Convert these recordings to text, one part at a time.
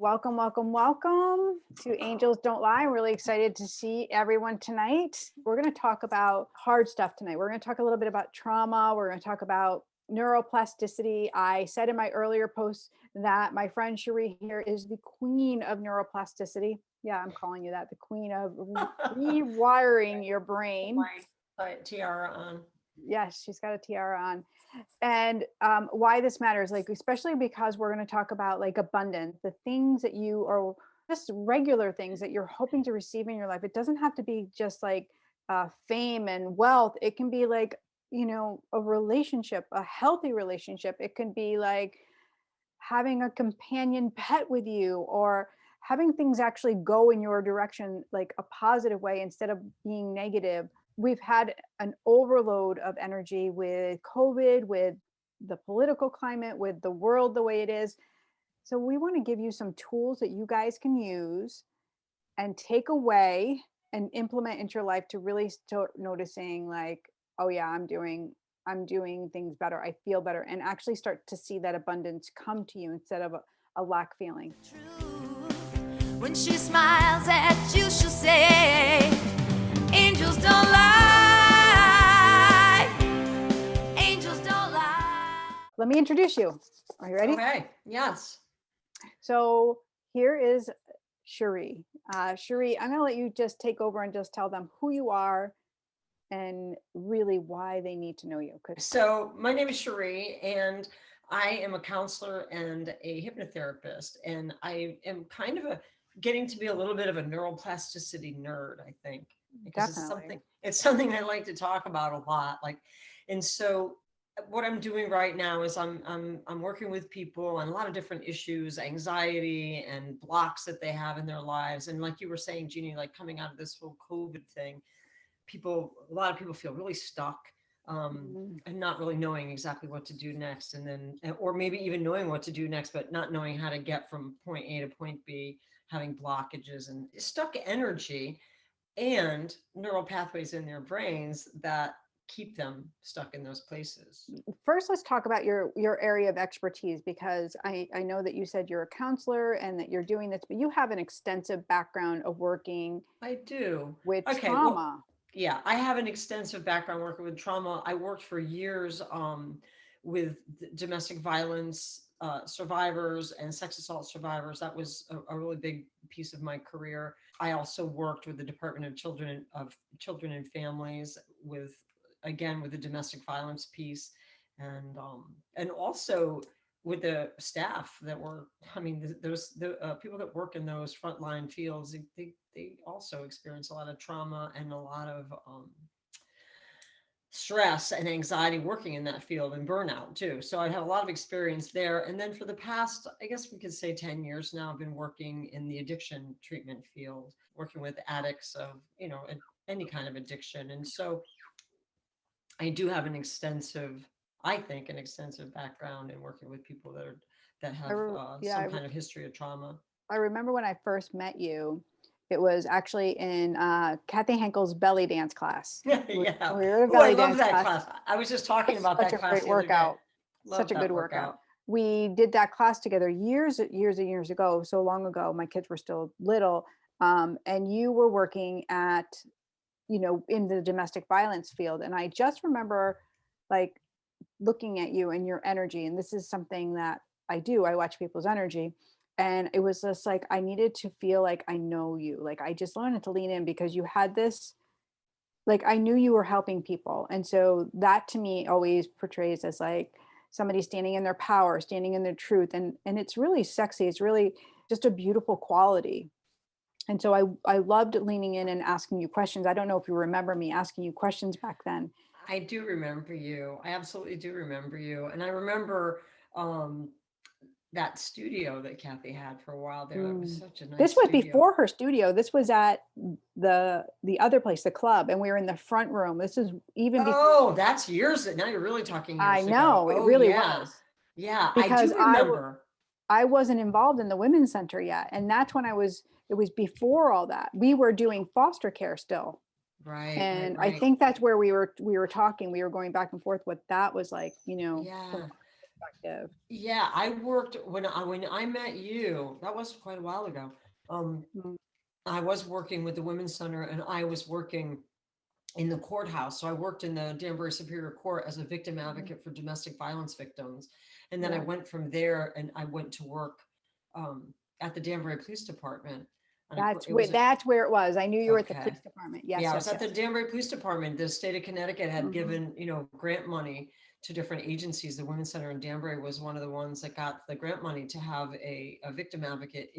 Welcome, welcome, welcome to Angels Don't Lie. I'm really excited to see everyone tonight. We're going to talk about hard stuff tonight. We're going to talk a little bit about trauma. We're going to talk about neuroplasticity. I said in my earlier post that my friend Sheree here is the queen of neuroplasticity. Yeah, I'm calling you that, the queen of rewiring your brain. Tiara on. Yes, she's got a tiara on. And why this matters, like, especially because we're going to talk about like abundance, the things that you are just regular things that you're hoping to receive in your life. It doesn't have to be just like fame and wealth. It can be like, a relationship, a healthy relationship. It can be like having a companion pet with you, or having things actually go in your direction, like a positive way instead of being negative. We've had an overload of energy with COVID, with the political climate, with the world the way it is. So we want to give you some tools that you guys can use and take away and implement into your life to really start noticing like, oh yeah, I'm doing things better. I feel better, and actually start to see that abundance come to you instead of a lack feeling. When she smiles at you, she'll say, angels don't lie. Angels don't lie. Let me introduce you. Are you ready? Okay. Yes. So here is Sheree. Sheree, I'm going to let you just take over and just tell them who you are and really why they need to know you. So my name is Sheree, and I am a counselor and a hypnotherapist, and I am kind of getting to be a little bit of a neuroplasticity nerd, I think, because it's something I like to talk about a lot. And so what I'm doing right now is I'm working with people on a lot of different issues, anxiety and blocks that they have in their lives. And like you were saying, Jeannie, like coming out of this whole COVID thing, a lot of people feel really stuck, and not really knowing exactly what to do next. Or maybe even knowing what to do next, but not knowing how to get from point A to point B, having blockages and stuck energy and neural pathways in their brains that keep them stuck in those places. First, let's talk about your area of expertise, because I know that you said you're a counselor and that you're doing this, but you have an extensive background of working. I do. With trauma. Yeah, I have an extensive background working with trauma. I worked for years with domestic violence survivors and sex assault survivors. That was a really big piece of my career. I also worked with the Department of Children and Families with the domestic violence piece, and also with the staff that were, the people that work in those frontline fields, they also experience a lot of trauma and a lot of stress and anxiety working in that field, and burnout too. So I have a lot of experience there. And then for the past, I guess we could say 10 years now, I've been working in the addiction treatment field, working with addicts of, any kind of addiction. And so I do have an extensive background in working with people that have some kind of history of trauma. I remember when I first met you, it was actually in Kathy Henkel's belly dance class. Yeah. We were at a belly dance class. I was just talking about that class. Such a great workout. Such a good workout. We did that class together years ago, so long ago. My kids were still little. And you were working at, in the domestic violence field. And I just remember like looking at you and your energy. And this is something that I do. I watch people's energy. And it was just like, I needed to feel like I know you. Like I just wanted to lean in because you had this, like I knew you were helping people. And so that to me always portrays as like somebody standing in their power, standing in their truth. And it's really sexy. It's really just a beautiful quality. And so I loved leaning in and asking you questions. I don't know if you remember me asking you questions back then. I do remember you. I absolutely do remember you. And I remember that studio that Kathy had for a while there. It was such a nice This was studio. before her studio. This was at the other place, the club, and we were in the front room. This is even before. Oh, that's years. Now you're really talking years I know, ago. it really was. Yeah, because I do remember. I wasn't involved in the women's center yet. And that's when it was before all that. We were doing foster care still. Right. And right. I think that's where we were talking. We were going back and forth what that was like, Yeah. perspective. Yeah, I worked when I met you, that was quite a while ago. Mm. I was working with the Women's Center, and I was working in the courthouse. So I worked in the Danbury Superior Court as a victim advocate for domestic violence victims. And then I Yeah. went from there and I went to work at the Danbury Police Department. And it was That's where it was. I knew you were at the okay. police department. Yes, Yeah, I yes, was at the yes. Danbury Police Department. The state of Connecticut had Mhm. given, grant money to different agencies. The Women's Center in Danbury was one of the ones that got the grant money to have a victim advocate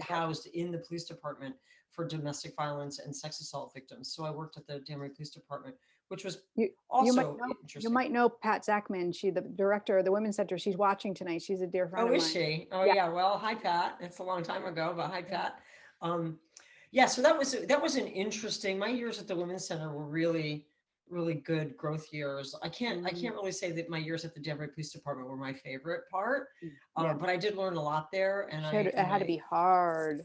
housed in the police department for domestic violence and sex assault victims. So I worked at the Danbury Police Department, which was You also you interesting. might know Pat Zachman. She the director of the Women's Center. She's watching tonight. She's a dear friend Oh, of is mine. she? Oh, Yeah. yeah. Well, hi, Pat. It's a long time ago, but hi, Pat. Yeah, so that was an interesting. My years at the Women's Center were really, really good growth years. I can't really say that my years at the Danbury Police Department were my favorite part, Yeah. but I did learn a lot there, and It had to be hard.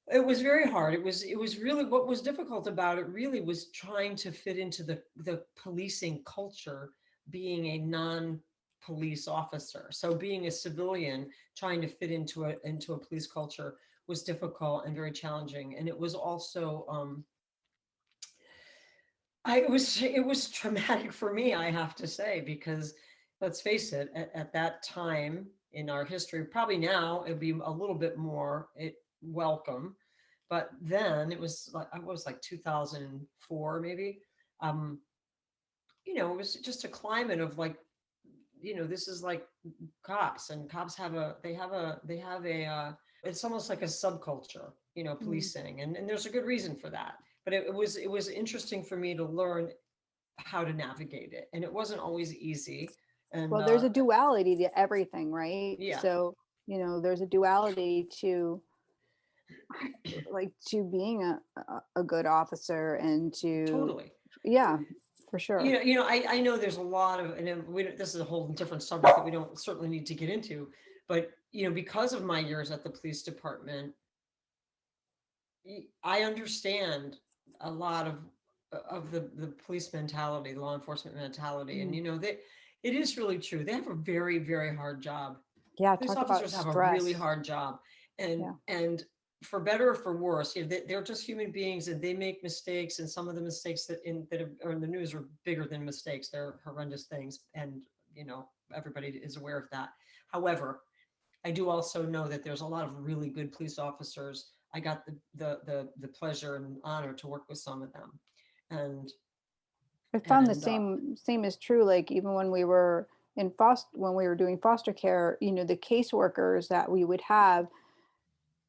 it was very hard. It was really, what was difficult about it really was trying to fit into the policing culture, being a non-police officer. So being a civilian trying to fit into a police culture was difficult and very challenging. And it was also it was traumatic for me, I have to say, because let's face it, at that time in our history, probably now it'd be a little bit more welcome, but then it was like, I was like 2004 maybe. It was just a climate of like, this is like cops, and cops have it's almost like a subculture, policing, and there's a good reason for that. But it was interesting for me to learn how to navigate it, and it wasn't always easy. And Well, there's a duality to everything, right? Yeah. So, there's a duality to being a good officer and to, totally. yeah, for sure. I know there's a lot of, and this is a whole different subject that we don't certainly need to get into, but because of my years at the police department, I understand a lot of the police mentality, the law enforcement mentality, and that it is really true. They have a very, very hard job. Yeah, Police talk about officers have a stress. really hard job, and Yeah. For better or for worse, they're just human beings, and they make mistakes. And some of the mistakes that are in the news are bigger than mistakes. They're horrendous things, and everybody is aware of that. However, I do also know that there's a lot of really good police officers. I got the pleasure and honor to work with some of them, and I found the same is true. Like even when we were when we were doing foster care, the caseworkers that we would have,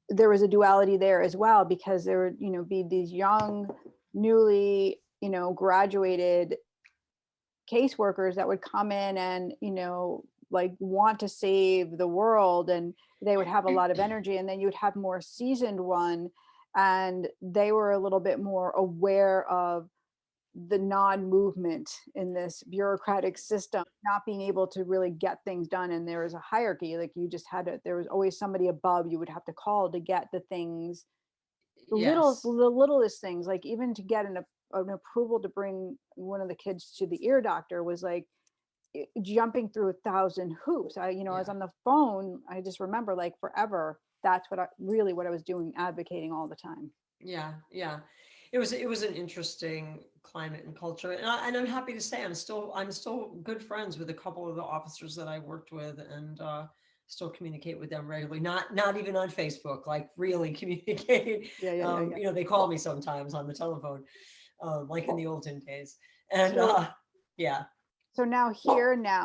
there was a duality there as well, because there would, be these young, newly, graduated caseworkers that would come in and, like want to save the world, and they would have a lot of energy. And then you would have more seasoned one, and they were a little bit more aware of the non-movement in this bureaucratic system, not being able to really get things done. And there was a hierarchy, like you just had to, there was always somebody above you would have to call to get the things, the littlest things, like even to get an approval to bring one of the kids to the ear doctor was like jumping through 1,000 hoops. I was on the phone. I just remember like forever. That's what I was doing, advocating all the time. Yeah. It was an interesting climate and culture, and I'm happy to say I'm still good friends with a couple of the officers that I worked with, and still communicate with them regularly. Not even on Facebook, like really communicate. Yeah. They call me sometimes on the telephone, like in the olden days, and yeah. So now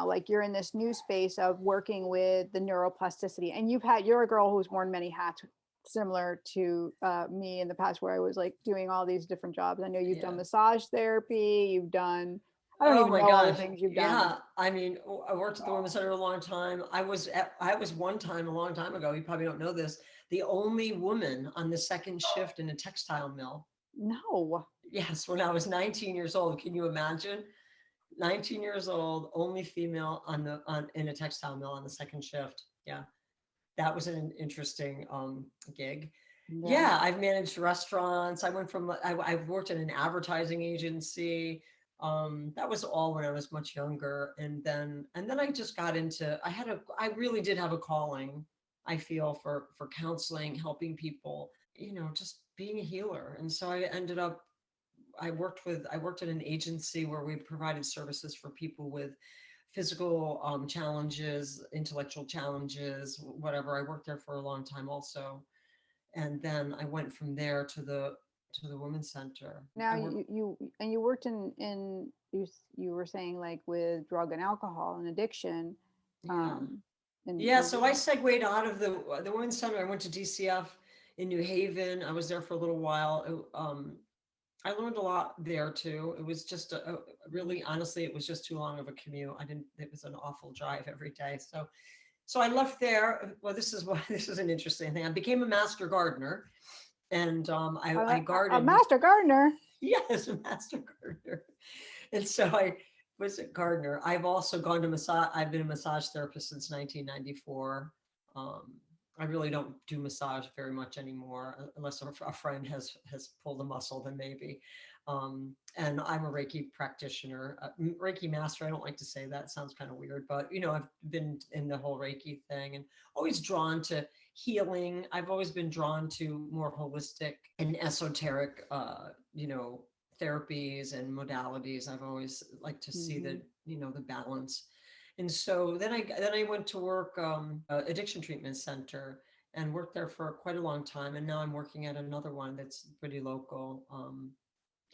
like you're in this new space of working with the neuroplasticity, and you're a girl who's worn many hats, similar to me in the past, where I was like doing all these different jobs. I know you've done massage therapy, you've done, I don't even know all the things you've done. Yeah, I mean, I worked at the Women's Center a long time. I was one time, a long time ago, you probably don't know this, the only woman on the second shift in a textile mill. No. Yes, when I was 19 years old. Can you imagine? 19 years old, only female in a textile mill on the second shift. Yeah. That was an interesting gig. Yeah, I've managed restaurants. I've worked in an advertising agency. That was all when I was much younger. And then I just got into, I really did have a calling, I feel, for counseling, helping people, just being a healer. And so I ended up, I worked at an agency where we provided services for people with physical challenges, intellectual challenges, whatever. I worked there for a long time also. And then I went from there to the women's center. Now you worked in you were saying like with drug and alcohol and addiction. Yeah. And Yeah, so I segued out of the women's center. I went to DCF in New Haven. I was there for a little while. I learned a lot there too. It was just really, honestly, it was just too long of a commute. It was an awful drive every day. So I left there. Well, this is an interesting thing. I became a master gardener, and I gardened. A master gardener. Yes, a master gardener. And so I was a gardener. I've also gone to massage. I've been a massage therapist since 1994. I really don't do massage very much anymore, unless a friend has pulled a muscle, then maybe. And I'm a Reiki practitioner, Reiki master. I don't like to say that; it sounds kind of weird, but I've been in the whole Reiki thing and always drawn to healing. I've always been drawn to more holistic and esoteric, therapies and modalities. I've always liked to see the balance. And so then I went to work addiction treatment center and worked there for quite a long time. And now I'm working at another one that's pretty local.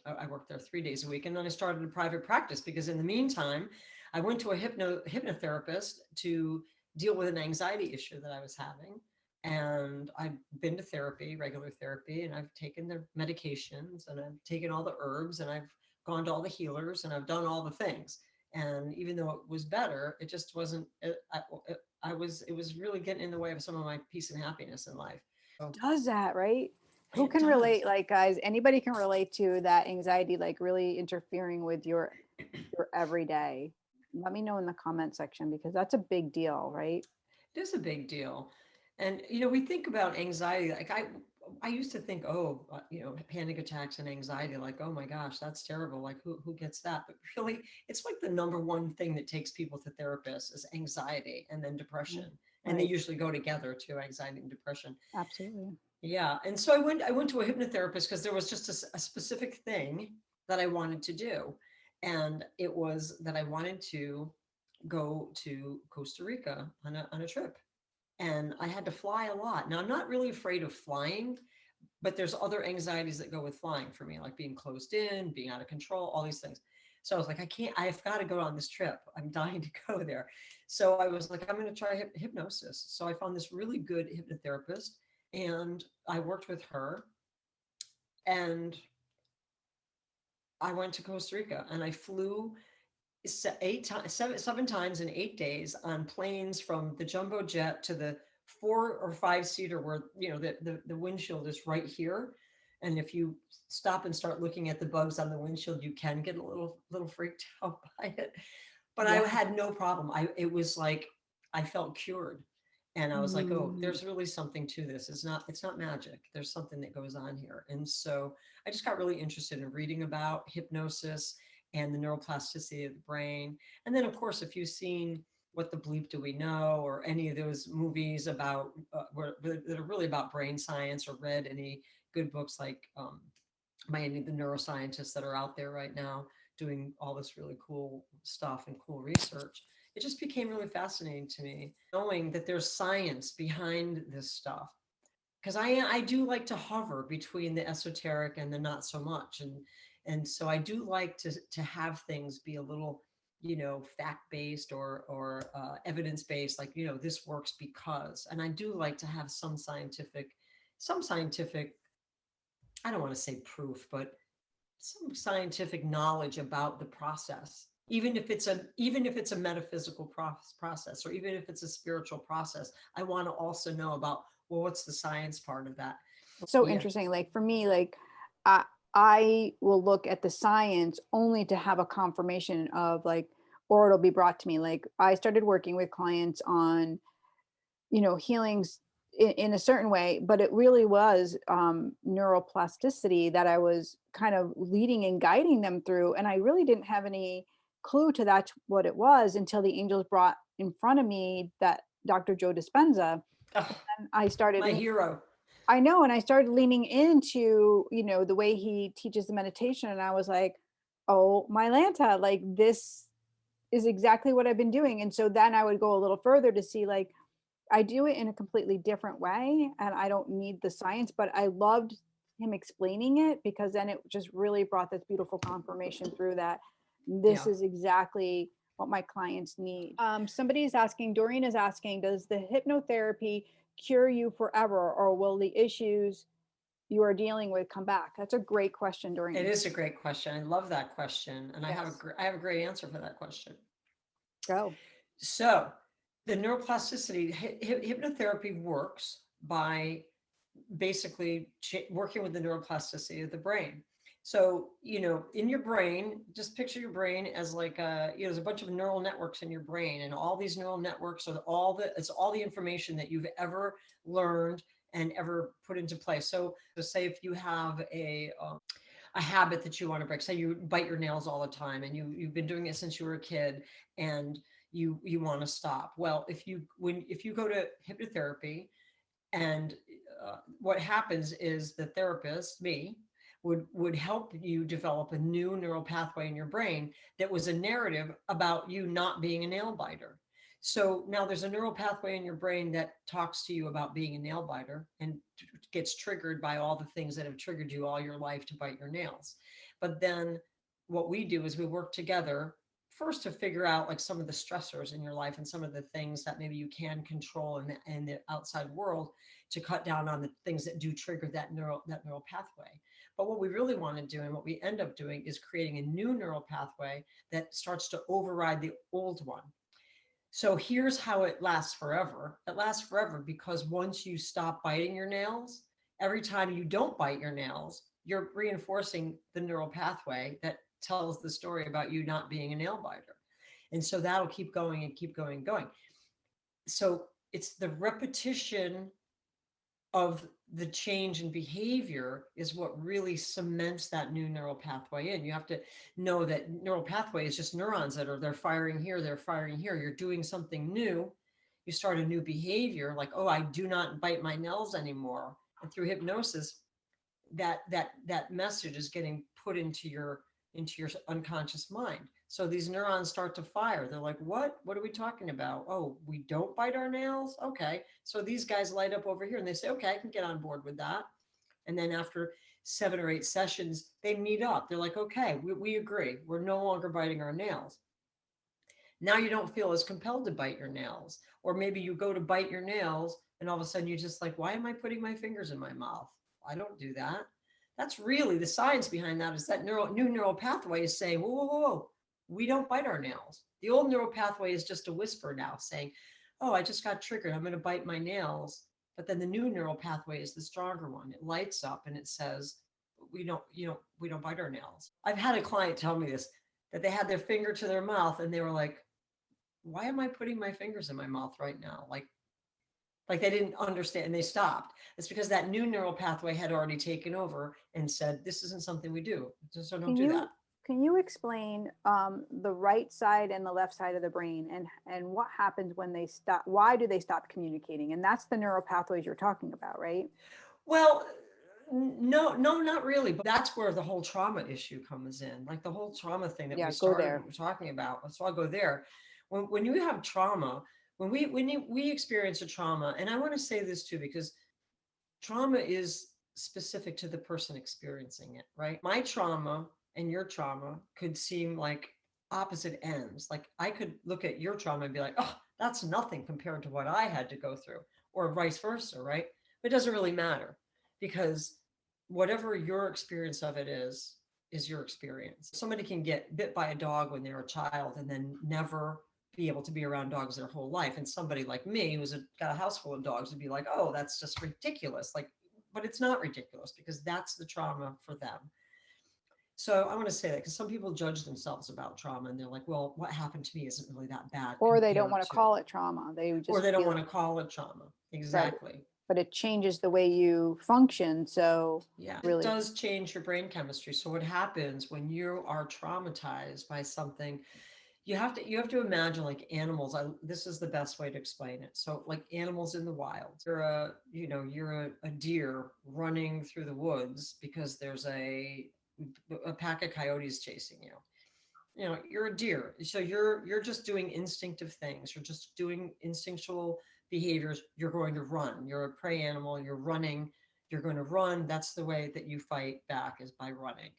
I worked there 3 days a week, and then I started a private practice because in the meantime, I went to a hypnotherapist to deal with an anxiety issue that I was having. And I've been to therapy, regular therapy, and I've taken the medications and I've taken all the herbs and I've gone to all the healers and I've done all the things. And even though it was better, it just wasn't, it was really getting in the way of some of my peace and happiness in life. So, Does that, right? Who it can does. relate? Like, guys, anybody can relate to that anxiety, like really interfering with your everyday. Let me know in the comment section, because that's a big deal, right? It is a big deal. And, we think about anxiety, like I used to think, panic attacks and anxiety, like, oh my gosh, that's terrible. Like who gets that? But really, it's like the number one thing that takes people to therapists is anxiety and then depression. Right. And they usually go together too, anxiety and depression. Absolutely. Yeah. And so I went to a hypnotherapist because there was just a specific thing that I wanted to do. And it was that I wanted to go to Costa Rica on a trip. And I had to fly a lot. Now, I'm not really afraid of flying, but there's other anxieties that go with flying for me, like being closed in, being out of control, all these things. So I was like, I've got to go on this trip. I'm dying to go there. So I was like, I'm going to try hypnosis. So I found this really good hypnotherapist and I worked with her. And I went to Costa Rica and I flew 7 times in 8 days on planes from the jumbo jet to the 4 or 5 seater where the windshield is right here, and if you stop and start looking at the bugs on the windshield, you can get a little freaked out by it. But I had no problem. It was like I felt cured, and I was like, oh, there's really something to this. It's not magic. There's something that goes on here. And so I just got really interested in reading about hypnosis and the neuroplasticity of the brain. And then, of course, if you've seen What the Bleep Do We Know, or any of those movies about that are really about brain science, or read any good books like by any of the neuroscientists that are out there right now doing all this really cool stuff and cool research, it just became really fascinating to me, knowing that there's science behind this stuff. Because I do like to hover between the esoteric and the not so much. And so I do like to have things be a little, fact-based or evidence-based, like, this works because, and I do like to have some scientific, I don't want to say proof, but some scientific knowledge about the process, even if it's a metaphysical process, or even if it's a spiritual process. I want to also know about, well, what's the science part of that? So interesting. Like for me, like I will look at the science only to have a confirmation of, like, or it'll be brought to me. Like I started working with clients on, healings in a certain way, but it really was neuroplasticity that I was kind of leading and guiding them through. And I really didn't have any clue to that's what it was until the angels brought in front of me that Dr. Joe Dispenza. Oh, And I started, my hero. I know, and I started leaning into, the way he teaches the meditation. And I was like, oh, my Lanta, like this is exactly what I've been doing. And so then I would go a little further to see, like, I do it in a completely different way and I don't need the science, but I loved him explaining it because then it just really brought this beautiful confirmation through that this Yeah. is exactly what my clients need. Somebody is asking, Doreen is asking, does the hypnotherapy cure you forever or will the issues you are dealing with come back? That's a great question, Doreen. It is a great question. I love that question. And Yes. I have a great answer for that question. Go. So the neuroplasticity hypnotherapy works by basically working with the neuroplasticity of the brain. So, in your brain, just picture your brain as like there's a bunch of neural networks in your brain, and all these neural networks are it's all the information that you've ever learned and ever put into place. So say if you have a habit that you want to break, say you bite your nails all the time and you've been doing it since you were a kid and you want to stop. Well, if you go to hypnotherapy and what happens is the therapist, me, would help you develop a new neural pathway in your brain that was a narrative about you not being a nail biter. So now there's a neural pathway in your brain that talks to you about being a nail biter and gets triggered by all the things that have triggered you all your life to bite your nails. But then what we do is we work together first to figure out like some of the stressors in your life and some of the things that maybe you can control in the outside world to cut down on the things that do trigger that neural pathway. But what we really want to do and what we end up doing is creating a new neural pathway that starts to override the old one. So here's how it lasts forever. It lasts forever because once you stop biting your nails, every time you don't bite your nails, you're reinforcing the neural pathway that tells the story about you not being a nail biter. And so that'll keep going and keep going and going. So it's the repetition of the change in behavior is what really cements that new neural pathway in. You have to know that neural pathway is just neurons they're firing here, they're firing here. You're doing something new. You start a new behavior like, oh, I do not bite my nails anymore. And through hypnosis, that message is getting put into your unconscious mind. So these neurons start to fire. They're like, what are we talking about? Oh, we don't bite our nails? Okay. So these guys light up over here and they say, okay, I can get on board with that. And then after 7 or 8 sessions, they meet up. They're like, okay, we agree. We're no longer biting our nails. Now you don't feel as compelled to bite your nails. Or maybe you go to bite your nails and all of a sudden you're just like, why am I putting my fingers in my mouth? I don't do that. That's really the science behind that, is that new neural pathway is saying, whoa, whoa, whoa, whoa, we don't bite our nails. The old neural pathway is just a whisper now saying, oh, I just got triggered. I'm going to bite my nails. But then the new neural pathway is the stronger one. It lights up and it says, we don't bite our nails. I've had a client tell me this, that they had their finger to their mouth and they were like, why am I putting my fingers in my mouth right now? Like they didn't understand and they stopped. It's because that new neural pathway had already taken over and said, this isn't something we do. So don't do that. Can you explain the right side and the left side of the brain and what happens when they stop? Why do they stop communicating? And that's the neural pathways you're talking about, right? Well, no, not really. But that's where the whole trauma issue comes in, like the whole trauma thing that we started talking about. So I'll go there. When you have trauma, when we experience a trauma, and I want to say this too, because trauma is specific to the person experiencing it, right? My trauma and your trauma could seem like opposite ends. Like I could look at your trauma and be like, oh, that's nothing compared to what I had to go through, or vice versa, right? But it doesn't really matter, because whatever your experience of it is your experience. Somebody can get bit by a dog when they're a child and then never be able to be around dogs their whole life. And somebody like me who's got a house full of dogs would be like, oh, that's just ridiculous. Like, but it's not ridiculous, because that's the trauma for them. So I want to say that because some people judge themselves about trauma and they're like, well, what happened to me isn't really that bad. Or they don't want to call it trauma. They don't want to call it trauma. Exactly. Right. but it changes the way you function. So Yeah, it really, does change your brain chemistry. So what happens when you are traumatized by something, you have to imagine like animals. This is the best way to explain it. So like animals in the wild, you're a deer running through the woods because there's a pack of coyotes chasing you. You're a deer, so you're just doing instinctive things. You're just doing instinctual behaviors. You're going to run. You're a prey animal. You're running. You're going to run. That's the way that you fight back, is by running.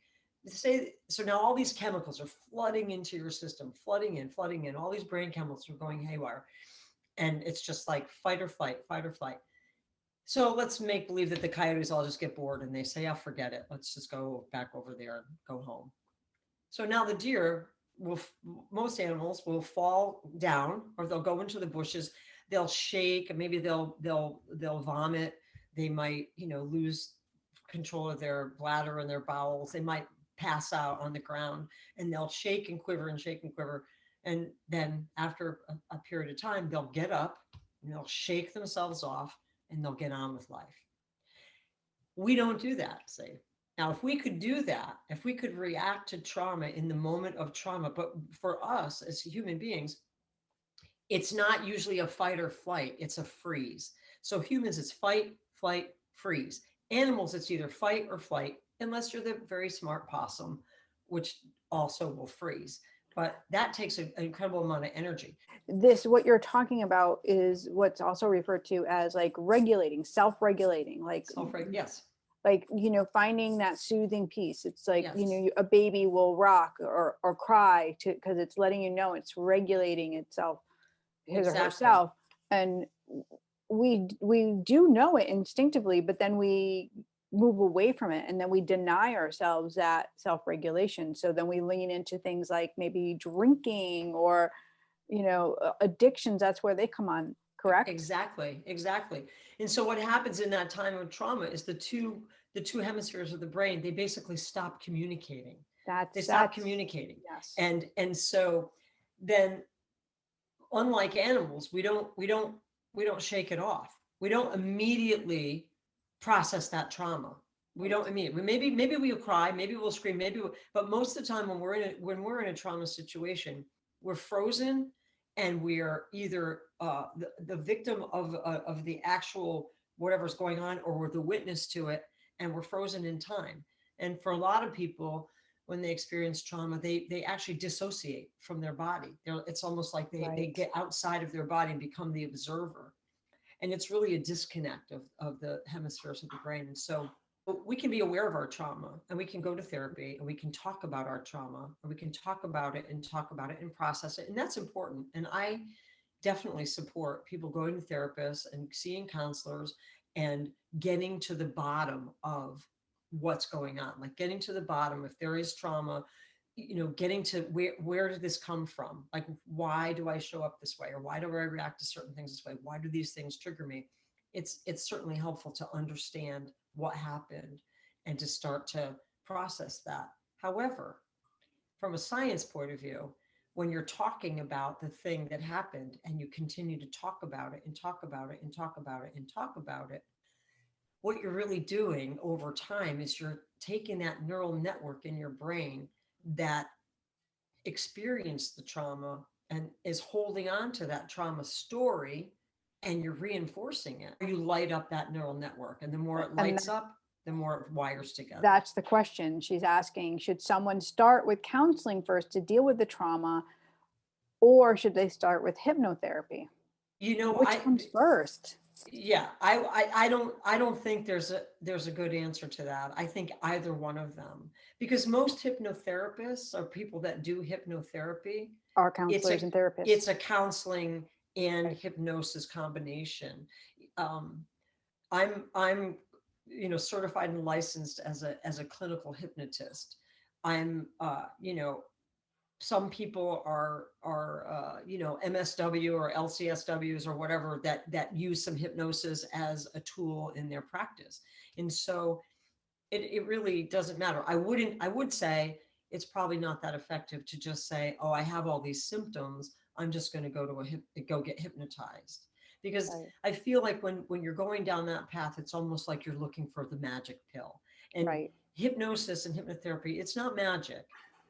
Say so now all these chemicals are flooding into your system, flooding in. All these brain chemicals are going haywire, and it's just like fight or flight, fight or flight. So let's make believe that the coyotes all just get bored and they say, "Oh, forget it. Let's just go back over there and go home." So now the deer will, most animals will fall down, or they'll go into the bushes. They'll shake, and maybe they'll vomit. They might, lose control of their bladder and their bowels. They might pass out on the ground, and they'll shake and quiver and shake and quiver. And then after a period of time, they'll get up and they'll shake themselves off and they'll get on with life. We don't do that, say. Now, if we could do that, if we could react to trauma in the moment of trauma, but for us as human beings, it's not usually a fight or flight, it's a freeze. So humans, it's fight, flight, freeze. Animals, it's either fight or flight, unless you're the very smart possum, which also will freeze. But that takes an incredible amount of energy. what you're talking about is what's also referred to as like regulating, self-regulating, like Yes. like, finding that soothing piece. It's like, Yes. a baby will rock or cry because it's letting you know it's regulating itself, his or Exactly. herself. And we do know it instinctively, but then we move away from it, and then we deny ourselves that self-regulation. So then we lean into things like maybe drinking or, addictions. That's where they come on, correct? Exactly. And so what happens in that time of trauma is the two hemispheres of the brain, they basically stop communicating. They stop communicating. Yes. And so then, unlike animals, we don't shake it off. We don't immediately process that trauma. We don't immediately. Maybe we'll cry, maybe we'll scream, but most of the time when we're in a trauma situation, we're frozen, and we're either the victim of the actual whatever's going on, or we're the witness to it, and we're frozen in time. And for a lot of people, when they experience trauma, they actually dissociate from their body. It's almost like they get outside of their body and become the observer. And it's really a disconnect of the hemispheres of the brain. And so we can be aware of our trauma, and we can go to therapy, and we can talk about our trauma, and we can talk about it and process it. And that's important. And I definitely support people going to therapists and seeing counselors and getting to the bottom of what's going on, like getting to the bottom. If there is trauma, getting to where did this come from? Like, why do I show up this way? Or why do I react to certain things this way? Why do these things trigger me? It's certainly helpful to understand what happened and to start to process that. However, from a science point of view, when you're talking about the thing that happened and you continue to talk about it and talk about it and talk about it and talk about it, what you're really doing over time is you're taking that neural network in your brain that experienced the trauma and is holding on to that trauma story, and you're reinforcing it. You light up that neural network, and the more it lights up, the more it wires together. That's the question she's asking. Should someone start with counseling first to deal with the trauma, or should they start with hypnotherapy? Which comes first? Yeah, I don't think there's a good answer to that. I think either one of them, because most hypnotherapists are people that do hypnotherapy Are counselors and therapists. It's a counseling and hypnosis combination. I'm certified and licensed as a clinical hypnotist. I'm some people are MSW or LCSWs or whatever that use some hypnosis as a tool in their practice. And so it really doesn't matter. I would say it's probably not that effective to just say, oh, I have all these symptoms, I'm just going to go get hypnotized. because Right. I feel like when you're going down that path, it's almost like you're looking for the magic pill. And Right. hypnosis and hypnotherapy, it's not magic.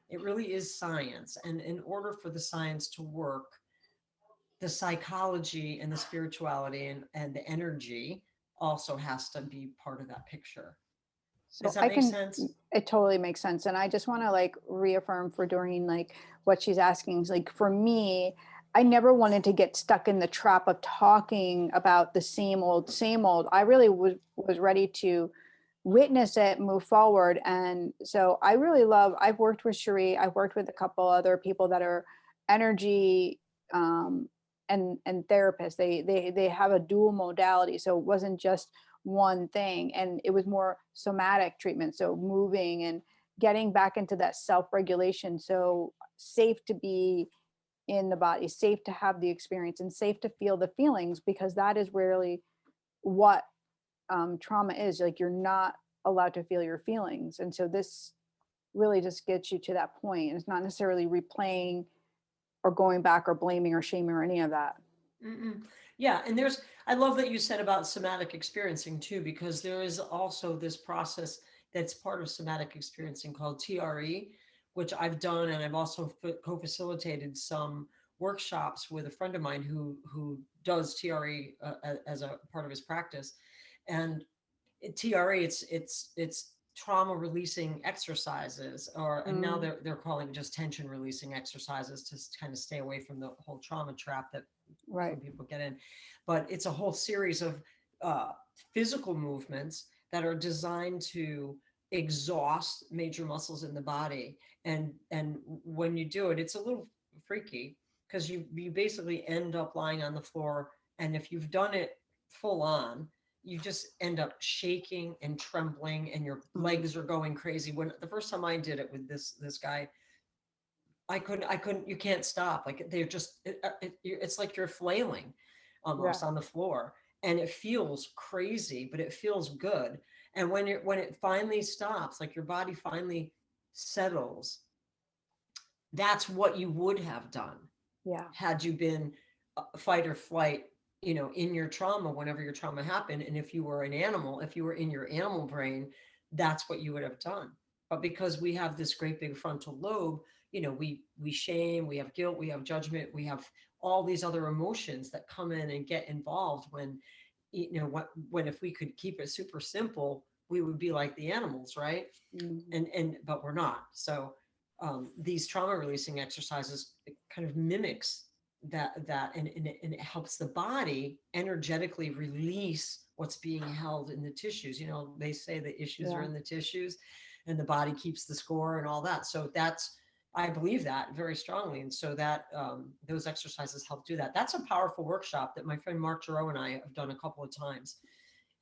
It really is science. And in order for the science to work, the psychology and the spirituality and the energy also has to be part of that picture. Does So that I make can, sense? it totally makes sense. And I just want to like reaffirm for Doreen, like what she's asking is like, for me, I never wanted to get stuck in the trap of talking about the same old, same old. I really was ready to witness it, move forward. And so I really love, I've worked with Sheree, I've worked with a couple other people that are energy, um, and therapists. They have a dual modality. So it wasn't just one thing, and it was more somatic treatment, so moving and getting back into that self-regulation, so safe to be in the body, safe to have the experience, and safe to feel the feelings, because that is really what trauma is. Like, you're not allowed to feel your feelings, and so this really just gets you to that point. It's not necessarily replaying or going back or blaming or shaming or any of that. Mm-mm. Yeah, and I love that you said about somatic experiencing too, because there is also this process that's part of somatic experiencing called TRE, which I've done, and I've also co-facilitated some workshops with a friend of mine who does TRE as a part of his practice. And TRE, it's trauma releasing exercises, and now Mm, they're calling it just tension releasing exercises to kind of stay away from the whole trauma trap that right. some people get in. But it's a whole series of uh, physical movements that are designed to exhaust major muscles in the body. And when you do it, it's a little freaky, because you basically end up lying on the floor, and if you've done it full on, you just end up shaking and trembling, and your Mm, legs are going crazy. When the first time I did it with this guy, I couldn't, you can't stop. Like, they're just, it's like you're flailing yeah. almost on the floor, and it feels crazy, but it feels good. And when it finally stops, like your body finally settles, that's what you would have done Yeah. had you been fight or flight, in your trauma, whenever your trauma happened. And if you were an animal, if you were in your animal brain, that's what you would have done. But because we have this great big frontal lobe, we shame, we have guilt, we have judgment, we have all these other emotions that come in and get involved. When if we could keep it super simple, we would be like the animals, right? Mhm. And but we're not. So these trauma releasing exercises, it kind of mimics and it helps the body energetically release what's being held in the tissues. They say the issues are Yeah. in the tissues, and the body keeps the score and all that. So I believe that very strongly. And so that those exercises help do that. That's a powerful workshop that my friend Mark Giroux and I have done a couple of times.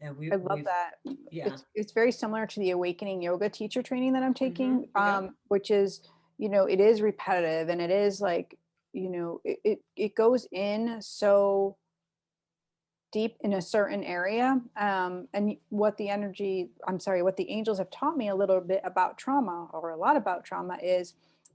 And I love we've, that. yeah. It's very similar to the awakening yoga teacher training that I'm taking, Yep. which is, it is repetitive, and it is like, it goes in so deep in a certain area. And what the energy, I'm sorry, what the angels have taught me a little bit about trauma, or a lot about trauma, is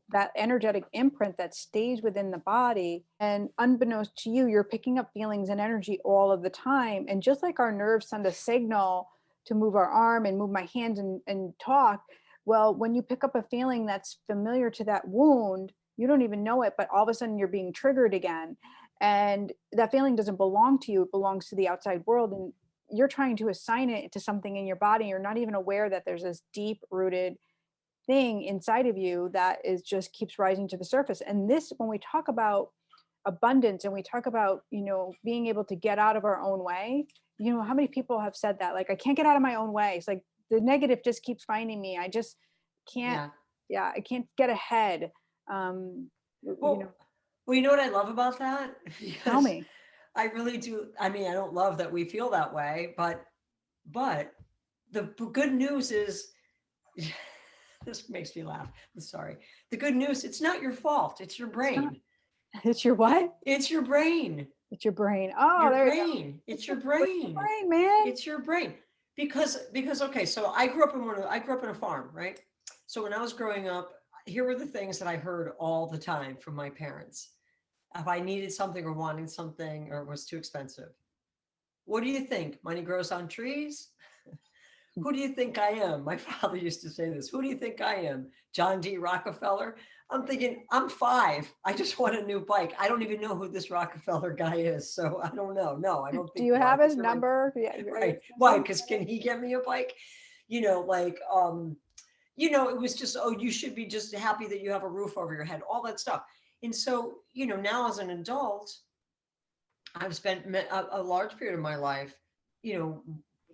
that energetic imprint that stays within the body. And unbeknownst to you, you're picking up feelings and energy all of the time. And just like our nerves send a signal to move our arm and move my hands and talk, well, when you pick up a feeling that's familiar to that wound, you don't even know it, but all of a sudden you're being triggered again. And that feeling doesn't belong to you, it belongs to the outside world. And you're trying to assign it to something in your body. You're not even aware that there's this deep rooted thing inside of you that is just keeps rising to the surface. And this, when we talk about abundance, and we talk about, being able to get out of our own way, how many people have said that, like, I can't get out of my own way. It's like the negative just keeps finding me. I just can't, Yeah. yeah, I can't get ahead. um Well, well, you know what I love about that? Tell Because me. I really do. I mean, I don't love that we feel that way, but the good news is, this makes me laugh. I'm sorry. The good news, it's not your fault. It's your It's not. brain. It's your what? It's your brain. It's your brain. Oh, Your there you go. brain. It's your It's your brain. brain, man. It's your brain. Because okay, so I grew up in a farm, right? So when I was growing up, here were the things that I heard all the time from my parents. If I needed something or wanted something or it was too expensive, What do you think? Money grows on trees? Who do you think I am? My father used to say this. Who do you think I am? John D. Rockefeller? I'm thinking, I'm 5. I just want a new bike. I don't even know who this Rockefeller guy is. So I don't know. No, I don't Do think you you are. I have think his you're my number? Yeah, right. Why? Because can he get me a bike? Like, it was just, oh, you should be just happy that you have a roof over your head, all that stuff. And so, now as an adult, I've spent a large period of my life, you know,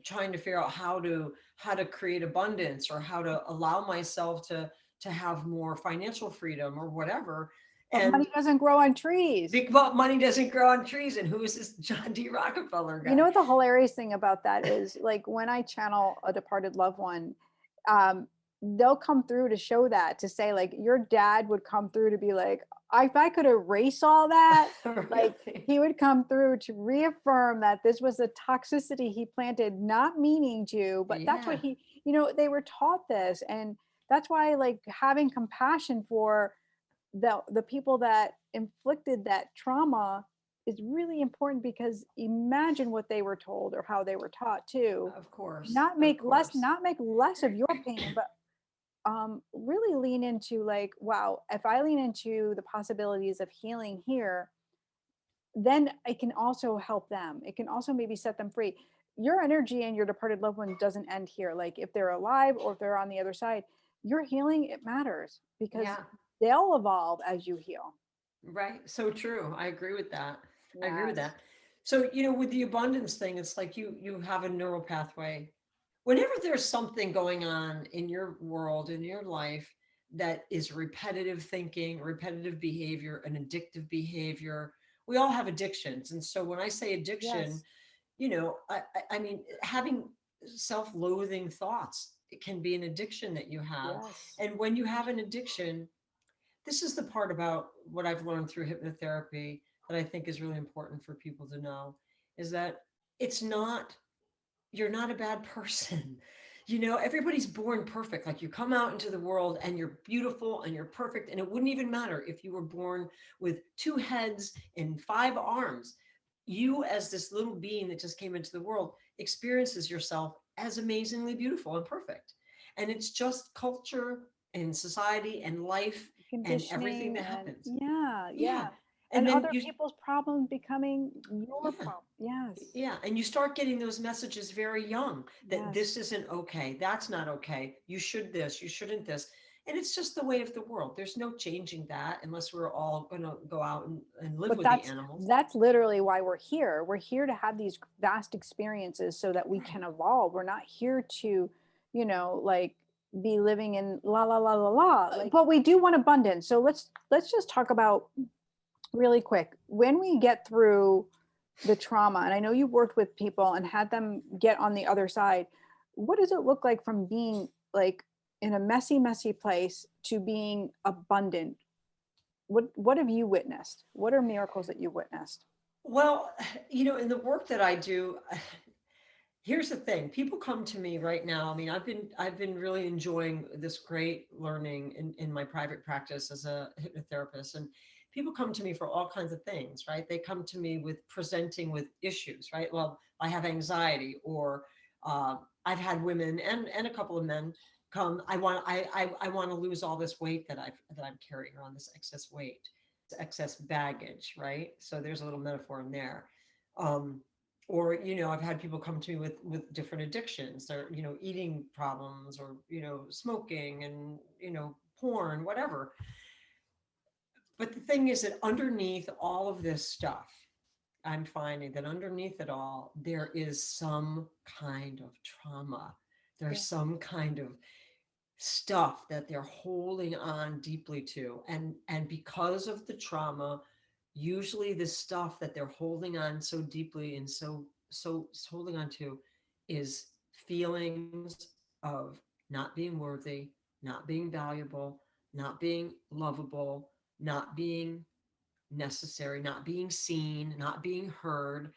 trying to figure out how to create abundance, or how to allow myself to have more financial freedom or whatever. But And money doesn't grow on trees. but money doesn't grow on trees. And who is this John D. Rockefeller guy? You know what the hilarious thing about that is? Like when I channel a departed loved one, they'll come through to show that, to say like your dad would come through to be like, if I could erase all that, like Really? he would come through to reaffirm that this was the toxicity he planted, not meaning to, but that's what Yeah. they were taught this. And that's why like having compassion for the people that inflicted that trauma is really important, because imagine what they were told or how they were taught too. Of course. Not Of make less, course. not make less of your pain, but really lean into like, wow, if I lean into the possibilities of healing here, then it can also help them. It can also maybe set them free. Your energy and your departed loved one doesn't end here. Like if they're alive or if they're on the other side, your healing, it matters, because Yeah. they'll evolve as you heal. Right. So true. I agree with that. I agree with Yes. that. So, with the abundance thing, it's like you have a neural pathway. Whenever there's something going on in your world, in your life, that is repetitive thinking, repetitive behavior, an addictive behavior, we all have addictions. And so when I say addiction, Yes. I mean, having self-loathing thoughts, it can be an addiction that you have. Yes. And when you have an addiction, this is the part about what I've learned through hypnotherapy that I think is really important for people to know, is that it's not, you're not a bad person. Everybody's born perfect. Like you come out into the world and you're beautiful and you're perfect. And it wouldn't even matter if you were born with 2 heads and 5 arms. You, as this little being that just came into the world, experiences yourself as amazingly beautiful and perfect. And it's just culture and society and life and everything Conditioning that and happens. yeah, Yeah. yeah. And And then other you, people's problems becoming your yeah. problem. Yes. Yeah, and you start getting those messages very young that Yes. this isn't okay, that's not okay, you should this, you shouldn't this. And it's just the way of the world. There's no changing that unless we're all going to go out and live But with the animals. that's literally why we're here. We're here to have these vast experiences so that we Right. can evolve. We're not here to, like be living in la la la la la. Like, but we do want abundance. So let's just talk about really quick, when we get through the trauma, and I know you've worked with people and had them get on the other side, what does it look like from being like in a messy place to being abundant? What have you witnessed? What are miracles that you witnessed? Well, in the work that I do, here's the thing. People come to me right now. I mean, I've been really enjoying this great learning in my private practice as a hypnotherapist. And people come to me for all kinds of things, right? They come to me with presenting with issues, right? Well, I have anxiety, or I've had women and a couple of men come. I want to lose all this weight that I'm carrying around, this excess weight, excess baggage, right? So there's a little metaphor in there. Or I've had people come to me with different addictions, or eating problems, or smoking, and porn, whatever. But the thing is that underneath all of this stuff, I'm finding that underneath it all, there is some kind of trauma. There's some kind of stuff that they're holding on deeply to. And because of the trauma, usually the stuff that they're holding on so deeply and so holding on to is feelings of not being worthy, not being valuable, not being lovable, not being necessary, not being seen, not being heard.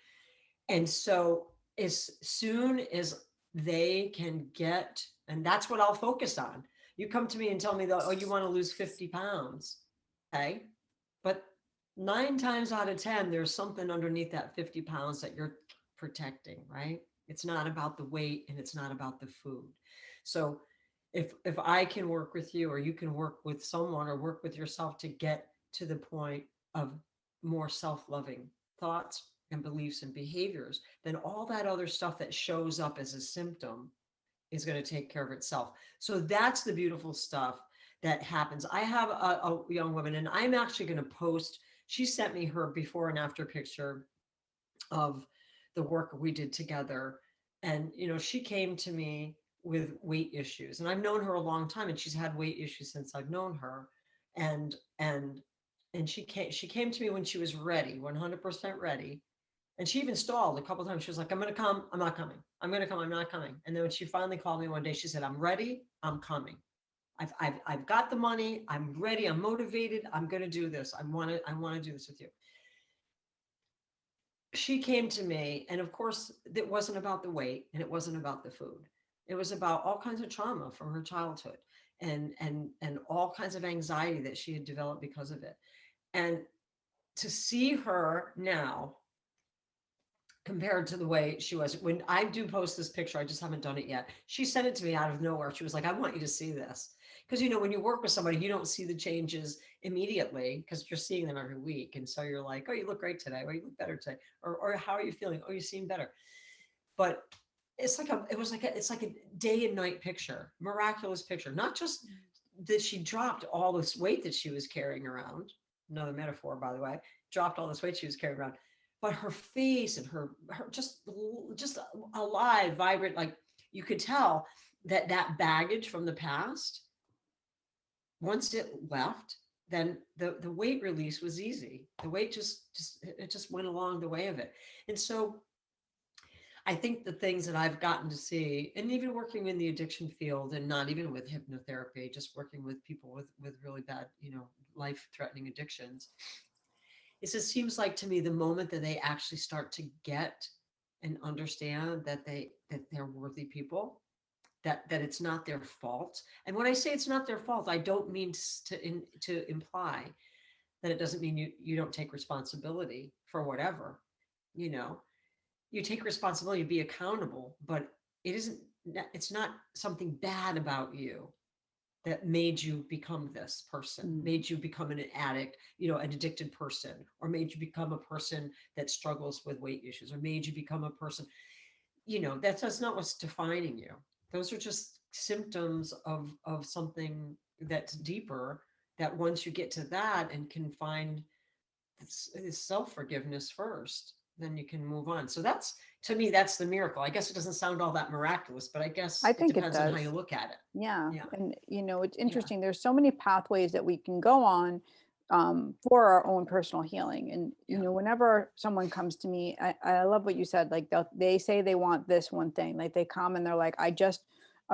And so as soon as they can get, and that's what I'll focus on. You come to me and tell me that, oh, you want to lose 50 pounds. Okay. But 9 times out of 10, there's something underneath that 50 pounds that you're protecting, right? It's not about the weight and it's not about the food. So if I can work with you, or you can work with someone or work with yourself to get to the point of more self-loving thoughts and beliefs and behaviors, then all that other stuff that shows up as a symptom is going to take care of itself. So that's the beautiful stuff that happens. I have a young woman, and I'm actually going to post, she sent me her before and after picture of the work we did together. And, she came to me with weight issues, and I've known her a long time, and she's had weight issues since I've known her. And, and, and she came to me when she was ready, 100% ready. And she even stalled a couple of times. She was like, I'm going to come. I'm not coming. I'm going to come. I'm not coming. And then when she finally called me one day, she said, I'm ready. I'm coming. I've got the money. I'm ready. I'm motivated. I'm going to do this. I want to do this with you. She came to me, and of course it wasn't about the weight, and it wasn't about the food. It was about all kinds of trauma from her childhood, and all kinds of anxiety that she had developed because of it. And to see her now compared to the way she was when I do post this picture, I just haven't done it yet. She sent it to me out of nowhere. She was like, I want you to see this. Because, when you work with somebody, you don't see the changes immediately because you're seeing them every week. And so you're like, oh, you look great today. Or you look better today. Or how are you feeling? Oh, you seem better. But it's like a day and night picture, miraculous picture. Not just that she dropped all this weight that she was carrying around. Another metaphor, by the way, dropped all this weight she was carrying around. But her face and her just alive, vibrant, like you could tell that baggage from the past, once it left, then the weight release was easy. The weight just went along the way of it. And so I think the things that I've gotten to see, and even working in the addiction field, and not even with hypnotherapy, just working with people with really bad, life-threatening addictions, it just seems like to me the moment that they actually start to get and understand that they're worthy people, that it's not their fault. And when I say it's not their fault, I don't mean to imply that it doesn't mean you don't take responsibility for whatever. You take responsibility, be accountable, but it's not something bad about you that made you become this person, made you become an addict, an addicted person, or made you become a person that struggles with weight issues, or made you become a person, that's not what's defining you. Those are just symptoms of something that's deeper, that once you get to that and can find this self-forgiveness first, then you can move on. So to me, that's the miracle. I guess it doesn't sound all that miraculous, but I guess I think it depends it on does. how you look at it. Yeah. Yeah. And, it's interesting. There's so many pathways that we can go on for our own personal healing. And, whenever someone comes to me, I love what you said. Like they say they want this one thing, like they come and they're like, I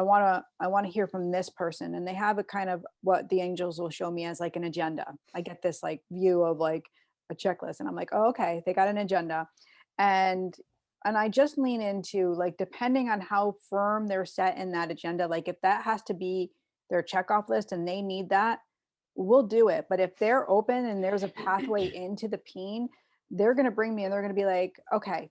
want to hear from this person. And they have a kind of what the angels will show me as like an agenda. I get this like view of like a checklist, and I'm like, oh, okay, they got an agenda. And I just lean into, like, depending on how firm they're set in that agenda, like if that has to be their checkoff list and they need that, we'll do it. But if they're open and there's a pathway into the peen, they're going to bring me and they're going to be like, okay,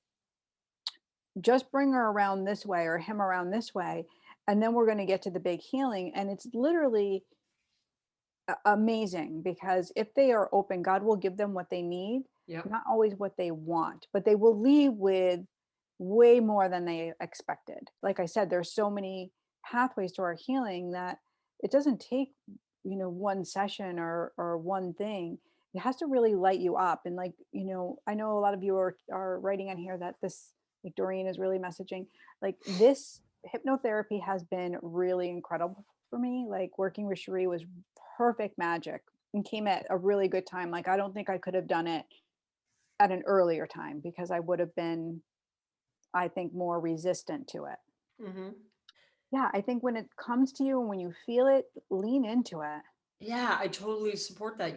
just bring her around this way or him around this way. And then we're going to get to the big healing. And it's literally amazing, because if they are open, God will give them what they need. Yep. Not always what they want, but they will leave with way more than they expected. Like I said, there's so many pathways to our healing that it doesn't take, one session or one thing. It has to really light you up. And like, I know a lot of you are writing on here that this, like Doreen is really messaging, like this hypnotherapy has been really incredible for me. Like working with Sheree was perfect magic and came at a really good time. Like, I don't think I could have done it at an earlier time, because I would have been, I think, more resistant to it. Mm-hmm. Yeah, I think when it comes to you and when you feel it, lean into it. Yeah, I totally support that.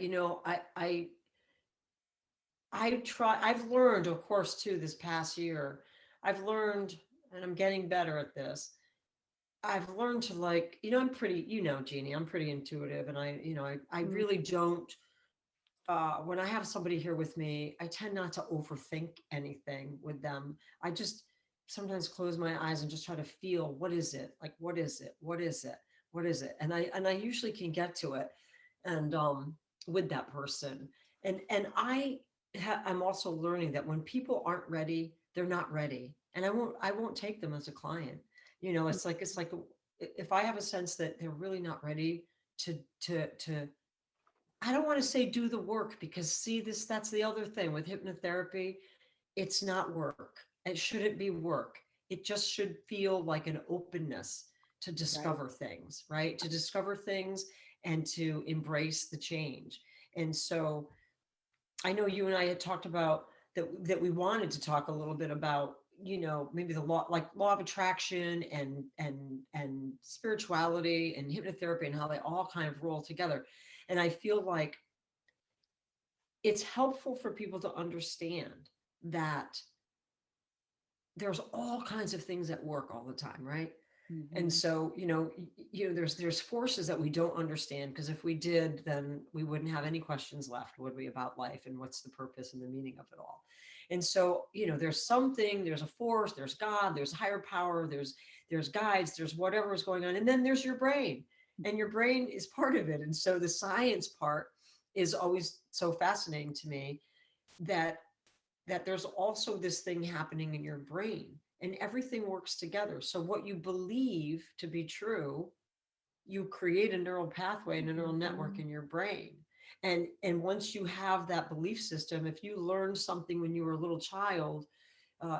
I've learned, of course, too, this past year, I've learned, and I'm getting better at this. I've learned to, like, I'm pretty, Jeannie, I'm pretty intuitive, and I really don't when I have somebody here with me, I tend not to overthink anything with them. I just sometimes close my eyes and just try to feel, what is it? Like, what is it? What is it? What is it? And I usually can get to it. And with that person. And I'm also learning that when people aren't ready, they're not ready. And I won't take them as a client. You know, it's like if I have a sense that they're really not ready to I don't want to say do the work, because see, that's the other thing with hypnotherapy. It's not work. It shouldn't be work. It just should feel like an openness to discover things, right? To discover things and to embrace the change. And so I know you and I had talked about that we wanted to talk a little bit about, you know, maybe the law of attraction and spirituality and hypnotherapy and how they all kind of roll together. And I feel like it's helpful for people to understand that there's all kinds of things at work all the time, right? And so, there's forces that we don't understand, because if we did, then we wouldn't have any questions left, would we, about life and what's the purpose and the meaning of it all. And so, there's something, there's a force, there's God, there's higher power, there's guides, there's whatever is going on. And then there's your brain, and your brain is part of it. And so the science part is always so fascinating to me, that there's also this thing happening in your brain, and everything works together. So what you believe to be true, you create a neural pathway and a neural network in your brain. And once you have that belief system, if you learned something when you were a little child,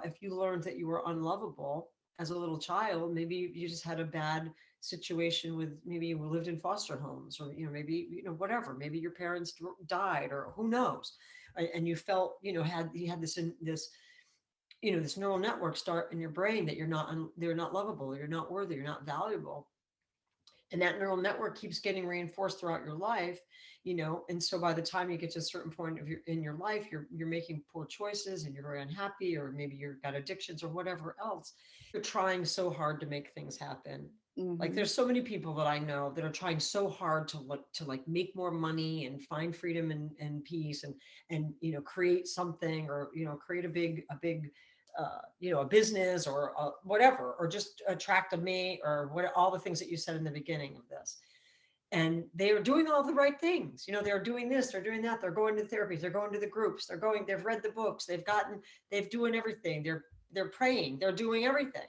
if you learned that you were unlovable as a little child, maybe you just had a bad situation with, maybe you lived in foster homes, or, maybe, whatever, maybe your parents died, or who knows. And you felt, you had this this neural network start in your brain that you're not lovable, you're not worthy, you're not valuable. And that neural network keeps getting reinforced throughout your life, and so by the time you get to a certain point in your life, you're making poor choices, and you're very unhappy, or maybe you've got addictions or whatever else. You're trying so hard to make things happen. Like, there's so many people that I know that are trying so hard to make more money and find freedom and peace, and create something, or create a big a business, or whatever, or just attract a mate, or what, all the things that you said in the beginning of this. And they are doing all the right things. They're doing this, they're doing that, they're going to therapies, they're going to the groups, they've read the books, they've doing everything, they're praying, they're doing everything.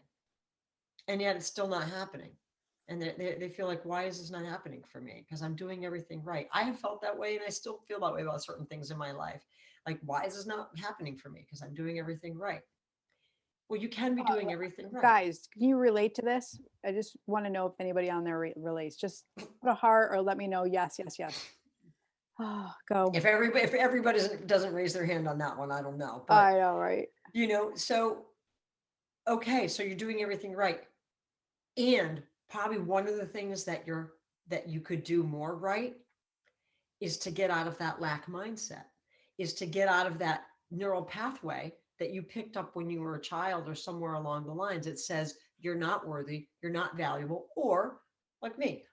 And yet it's still not happening. And they feel like, why is this not happening for me? Because I'm doing everything right. I have felt that way, and I still feel that way about certain things in my life. Like, why is this not happening for me? Because I'm doing everything right. Well, you can be doing everything right. Guys, can you relate to this? I just want to know if anybody on there relates. Just put a heart, or let me know. Yes. Oh, go. If everybody doesn't raise their hand on that one, I don't know. But, I know, right? So, okay, so you're doing everything right. And probably one of the things that you could do more right is to get out of that lack mindset, is to get out of that neural pathway that you picked up when you were a child, or somewhere along the lines. It says you're not worthy, you're not valuable, or like me,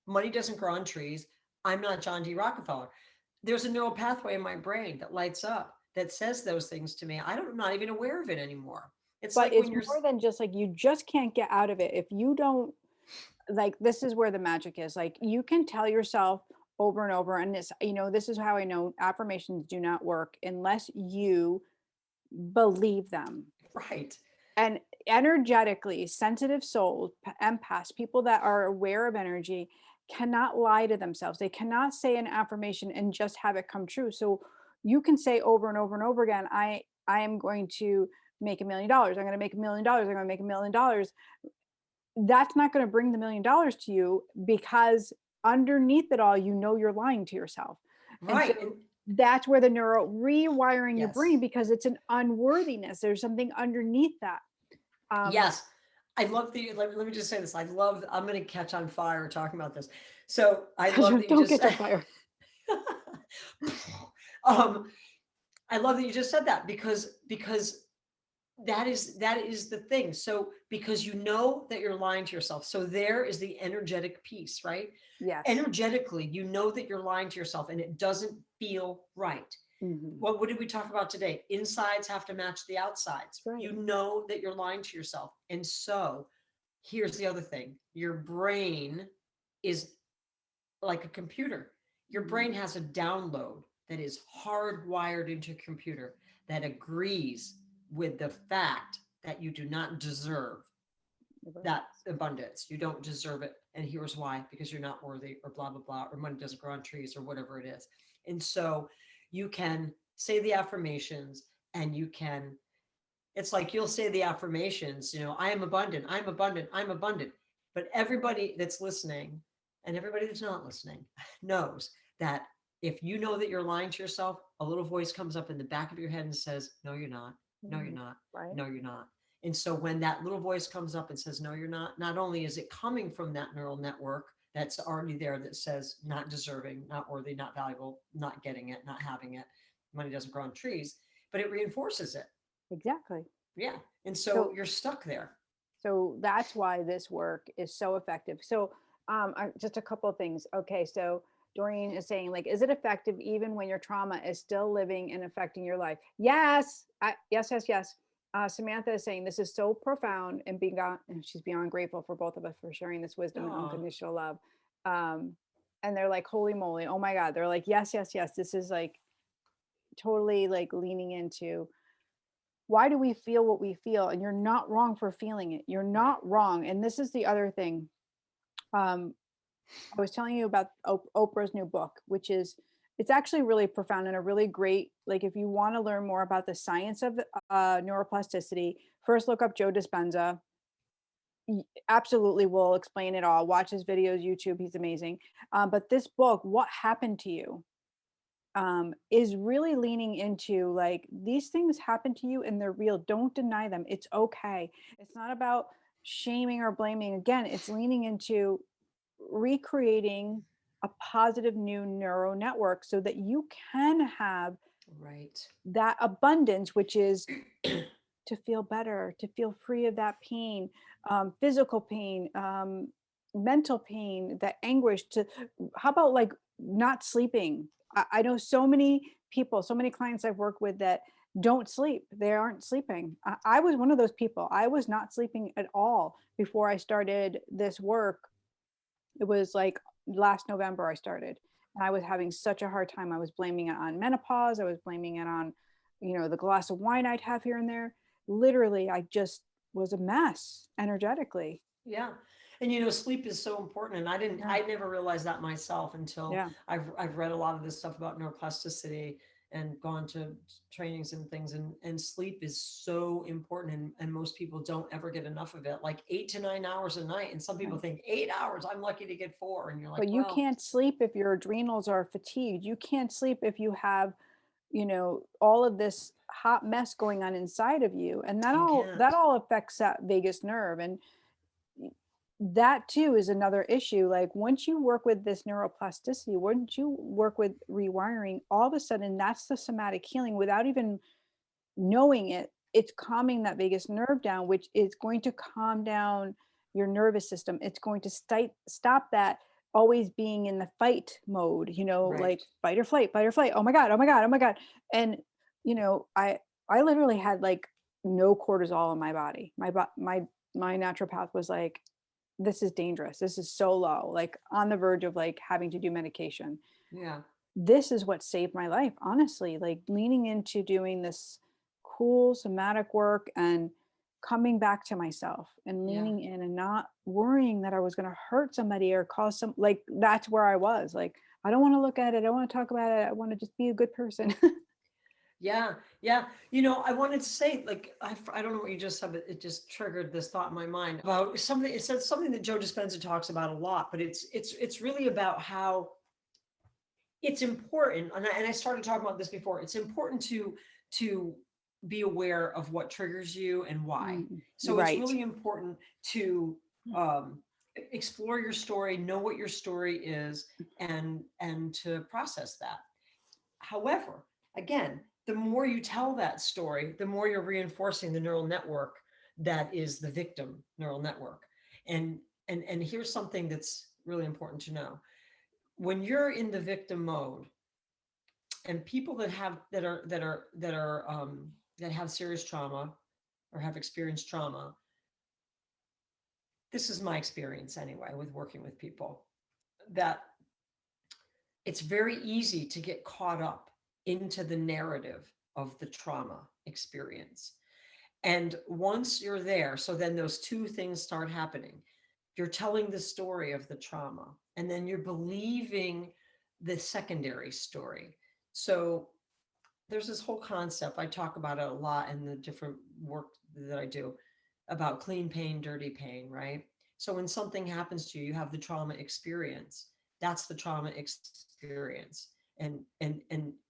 money doesn't grow on trees. I'm not John D. Rockefeller. There's a neural pathway in my brain that lights up that says those things to me. I'm not even aware of it anymore. It's But like it's when you're more than just like, you just can't get out of it if you don't, like, this is where the magic is. Like, you can tell yourself over and over, and this is how I know affirmations do not work unless you believe them. right. And energetically sensitive souls, empaths, people that are aware of energy, cannot lie to themselves. They cannot say an affirmation and just have it come true. So you can say over and over and over again, I am going to make $1 million. I'm going to make $1 million. I'm going to make $1 million. That's not going to bring the $1 million to you, because underneath it all, you're lying to yourself. Right. And so that's where the rewiring your brain, because it's an unworthiness. There's something underneath that. Yes. I love let me just say this. I'm going to catch on fire talking about this. So I love that you just catch on fire. I love that you just said that, because that is the thing. So because you know that you're lying to yourself. So there is the energetic piece, right? Yes. Energetically, you know that you're lying to yourself and it doesn't feel right. Mhm. What did we talk about today? Insides have to match the outsides. That's right. You know that you're lying to yourself. And so here's the other thing. Your brain is like a computer. Your brain has a download that is hardwired into a computer that agrees with the fact that you do not deserve that abundance. You don't deserve it. And here's why, because you're not worthy, or blah, blah, blah, or money doesn't grow on trees, or whatever it is. And so you can say the affirmations, and you can, it's like you'll say the affirmations, I am abundant, I'm abundant, I'm abundant. But everybody that's listening and everybody that's not listening knows that if you know that you're lying to yourself, a little voice comes up in the back of your head and says, no, you're not. No, you're not. Right. No, you're not. And so when that little voice comes up and says, no, you're not only is it coming from that neural network that's already there that says not deserving, not worthy, not valuable, not getting it, not having it, money doesn't grow on trees, but it reinforces it. Exactly. Yeah. And so you're stuck there. So that's why this work is so effective. So just a couple of things. Okay. So Doreen is saying, like, is it effective even when your trauma is still living and affecting your life? Yes. Yes, yes, yes. Samantha is saying this is so profound and and she's beyond grateful for both of us for sharing this wisdom and unconditional love. And they're like, holy moly. Oh my God. They're like, yes, yes, yes. This is like totally like leaning into why do we feel what we feel? And you're not wrong for feeling it. You're not wrong. And this is the other thing. I was telling you about Oprah's new book, which is, it's actually really profound and a really great, like if you want to learn more about the science of neuroplasticity, first look up Joe Dispenza. Absolutely will explain it all. Watch his videos, YouTube, he's amazing. But this book, What Happened to You? Is really leaning into like these things happen to you and they're real. Don't deny them. It's okay. It's not about shaming or blaming. Again, it's leaning into recreating a positive new neural network so that you can have that abundance, which is to feel better, to feel free of that pain, physical pain, mental pain, that anguish. How about like not sleeping? I know so many people, so many clients I've worked with that don't sleep. They aren't sleeping. I was one of those people. I was not sleeping at all before I started this work. It was like last November I started, and I was having such a hard time. I was blaming it on menopause. I was blaming it on, the glass of wine I'd have here and there. Literally, I just was a mess energetically. Yeah. And sleep is so important. And I never realized that myself until I've read a lot of this stuff about neuroplasticity and gone to trainings and things, and sleep is so important. And most people don't ever get enough of it, like 8 to 9 hours a night. And some people think 8 hours, I'm lucky to get 4. And you're like, but you can't sleep if your adrenals are fatigued. You can't sleep if you have, all of this hot mess going on inside of you. And that all affects that vagus nerve. And that too is another issue. Like once you work with this neuroplasticity, once you work with rewiring, all of a sudden that's the somatic healing without even knowing it. It's calming that vagus nerve down, which is going to calm down your nervous system. It's going to stop that always being in the fight mode, like fight or flight, fight or flight. Oh my God, oh my God, oh my God. And, I literally had like no cortisol in my body. My naturopath was like, this is dangerous. This is so low, like on the verge of like having to do medication. Yeah. This is what saved my life, honestly, like leaning into doing this cool somatic work and coming back to myself and leaning in and not worrying that I was going to hurt somebody or cause like, that's where I was like, I don't want to look at it. I don't want to talk about it. I want to just be a good person. Yeah. I wanted to say, like, I don't know what you just said, but it just triggered this thought in my mind about something. It said something that Joe Dispenza talks about a lot, but it's really about how it's important. And I started talking about this before. It's important to be aware of what triggers you and why. So it's really important to explore your story, know what your story is, and to process that. However, again, the more you tell that story, the more you're reinforcing the neural network that is the victim neural network. And here's something that's really important to know. When you're in the victim mode, and people that have serious trauma or have experienced trauma, this is my experience anyway with working with people, that it's very easy to get caught up into the narrative of the trauma experience. And once you're there, so then those two things start happening. You're telling the story of the trauma, and then you're believing the secondary story. So there's this whole concept, I talk about it a lot in the different work that I do, about clean pain, dirty pain, right? So when something happens to you, you have the trauma experience. That's the trauma experience. And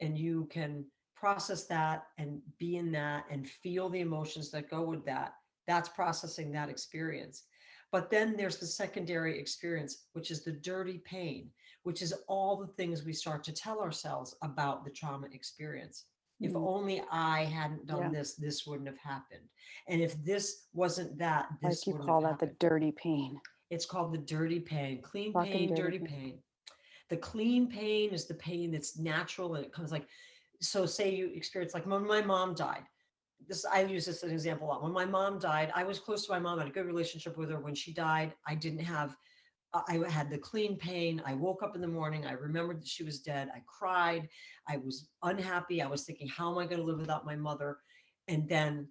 you can process that and be in that and feel the emotions that go with that. That's processing that experience. But then there's the secondary experience, which is the dirty pain, which is all the things we start to tell ourselves about the trauma experience. If only I hadn't done this, this wouldn't have happened. And if this wasn't that, this Like you wouldn't call have that happened. the dirty pain. It's called the dirty pain, clean Fucking pain, dirty pain. The clean pain is the pain that's natural, and it comes like, so say you experience, like when my mom died, this, I use this as an example a lot. When my mom died, I was close to my mom, I had a good relationship with her. When she died, I had the clean pain. I woke up in the morning. I remembered that she was dead. I cried. I was unhappy. I was thinking, how am I going to live without my mother? And then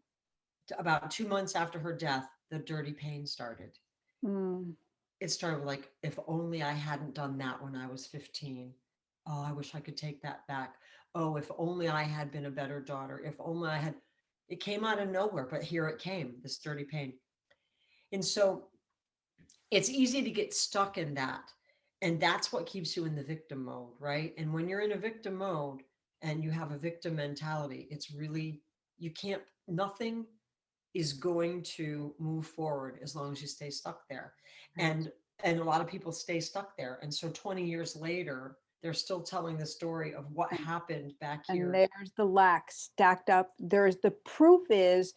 about 2 months after her death, the dirty pain started. It started like, if only I hadn't done that when I was 15. Oh, I wish I could take that back. Oh, if only I had been a better daughter. If only I had, it came out of nowhere, but here it came, this dirty pain. And so it's easy to get stuck in that. And that's what keeps you in the victim mode, right? And when you're in a victim mode and you have a victim mentality, it's really, you can't, nothing is going to move forward as long as you stay stuck there. And a lot of people stay stuck there. And so 20 years later, they're still telling the story of what happened back here. And there's the lack stacked up. There's the proof is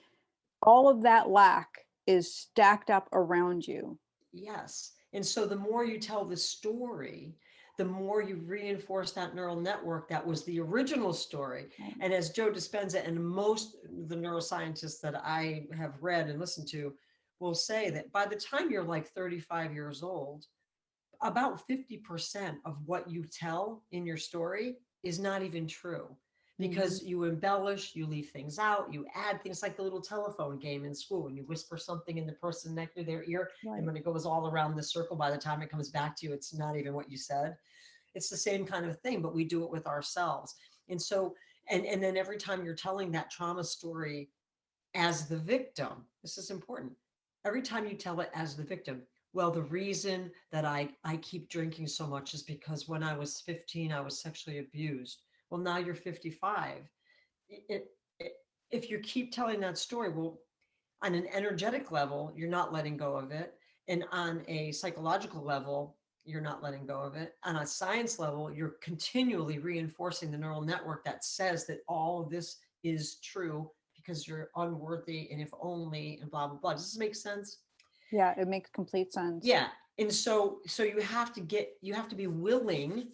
all of that lack is stacked up around you. Yes. And so the more you tell the story, the more you reinforce that neural network that was the original story. And as Joe Dispenza and most of the neuroscientists that I have read and listened to will say, that by the time you're like 35 years old, about 50% of what you tell in your story is not even true, because you embellish, you leave things out, you add things, like the little telephone game in school when you whisper something in the person next to their ear, and when it goes all around the circle, by the time it comes back to you, it's not even what you said. It's the same kind of thing, but we do it with ourselves. And so, and then every time you're telling that trauma story as the victim, this is important. Every time you tell it as the victim, well, the reason that I keep drinking so much is because when I was 15, I was sexually abused. Well, now you're 55. If you keep telling that story, well, on an energetic level, you're not letting go of it. And on a psychological level, you're not letting go of it. On a science level, you're continually reinforcing the neural network that says that all of this is true because you're unworthy, and if only, and blah, blah, blah. Does this make sense? Yeah, it makes complete sense. Yeah. And so you have to be willing